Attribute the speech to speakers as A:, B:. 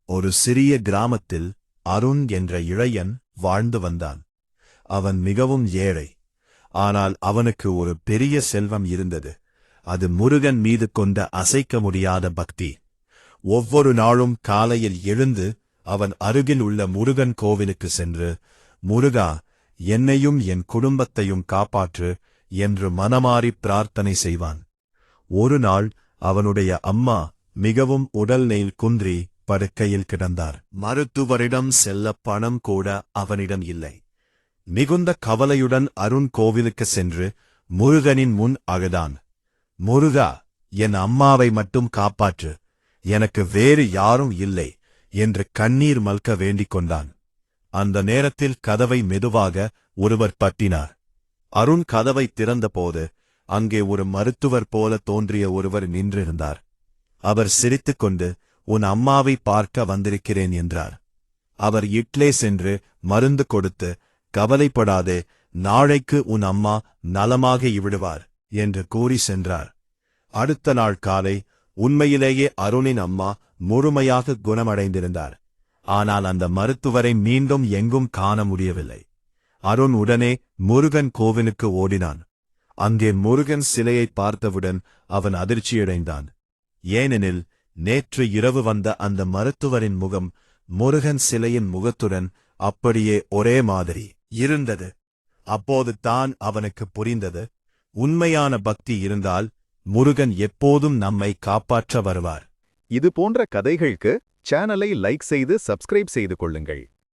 A: ஒரு சிறிய கிராமத்தில் அருண் என்ற இளைஞன் வாழ்ந்து வந்தான். அவன் மிகவும் ஏழை. ஆனால் அவனுக்கு ஒரு பெரிய செல்வம் இருந்தது. அது முருகன் மீது கொண்ட அசைக்க முடியாத பக்தி. ஒவ்வொரு நாளும் காலையில் எழுந்து அவன் அருகில் உள்ள முருகன் கோவிலுக்கு சென்று, முருகா, என்னையும் என் குடும்பத்தையும் காப்பாற்று என்று மனமாறி பிரார்த்தனை செய்வான். ஒரு நாள் அவனுடைய அம்மா மிகவும் உடல்நெயில் குன்றி படுக்கையில் கிடந்தார். மருத்துவரிடம் செல்ல பணம் கூட அவனிடம் இல்லை. மிகுந்த கவலையுடன் அருண் கோவிலுக்கு சென்று முருகனின் முன் அழுதான். முருகா, என் அம்மாவை மட்டும் காப்பாற்று, எனக்கு வேறு யாரும் இல்லை என்று கண்ணீர் மல்க வேண்டிக் கொண்டான். அந்த நேரத்தில் கதவை மெதுவாக ஒருவர் தட்டினார். அருண் கதவை திறந்தபோது அங்கே ஒரு மருத்துவர் போல தோன்றிய ஒருவர் நின்றிருந்தார். அவர் சிரித்துக்கொண்டு, உன் அம்மாவை பார்க்க வந்திருக்கிறேன் என்றார். அவர் இட்லே சென்று மருந்து கொடுத்து, கவலைப்படாதே, நாளைக்கு உன் அம்மா நலமாக விடுவார் என்று கூறி சென்றார். அடுத்த நாள் காலை உண்மையிலேயே அருணின் அம்மா முழுமையாக குணமடைந்திருந்தார். ஆனால் அந்த மருத்துவரை மீண்டும் எங்கும் காண முடியவில்லை. அருண் உடனே முருகன் கோவிலுக்கு ஓடினான். அங்கே முருகன் சிலையை பார்த்தவுடன் அவன் அதிர்ச்சியடைந்தான். ஏனெனில் நேற்று இரவு வந்த அந்த மருத்துவரின் முகம் முருகன் சிலையின் முகத்துடன் அப்படியே ஒரே மாதிரி இருந்தது. அப்போது தான் அவனுக்கு புரிந்தது, உண்மையான பக்தி இருந்தால் முருகன் எப்போதும் நம்மை காப்பாற்ற வருவார்.
B: இது போன்ற கதைகளுக்கு சேனலை லைக் செய்து சப்ஸ்கிரைப் செய்து கொள்ளுங்கள்.